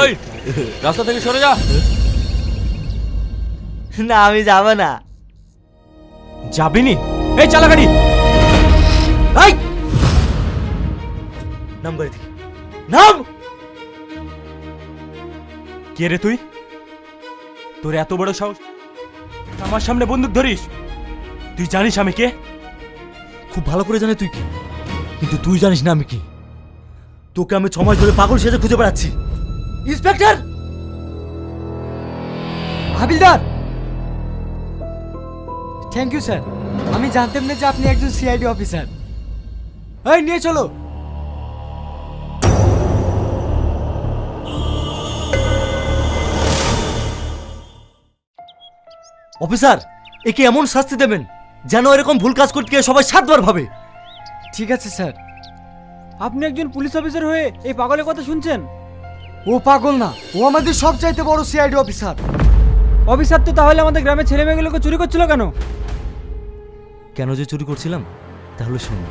এই রাস্তা থেকে সরে যা। না আমি যাব না। যাবিনি? এই চালা গাড়ি। এই নাম গাড়ি থেকে নাম। কে রে তুই? তোর এত বড় সাহস, আমার সামনে বন্দুক ধরিস? তুই জানিস আমি কে? খুব ভালো করে জানে তুই কি, কিন্তু তুই জানিস না আমি কি। তোকে আমি 6 মাস ধরে পাগল সেজে খুঁজে বেড়াচ্ছি। Inspector havildar, thank you sir. আমি জানতাম না যে আপনি একজন সিআইডি অফিসার। এই নিয়ে চলো। অফিসার, একে এমন শাস্তি দেবেন যেন এরকম ভুল কাজ করতে গিয়ে সবাই 7 বার ভাবে। ঠিক আছে স্যার। আপনি একজন পুলিশ অফিসার হয়ে এই পাগলের কথা শুনছেন? ও পাগল না, ও আমাদের সবচাইতে বড় সিআইডি অফিসার। অফিসার তো তাহলে আমাদের গ্রামের ছেলে মেয়েগুলোকে চুরি করছিল কেন? কেন যে চুরি করছিলাম তাহলে শুনুন।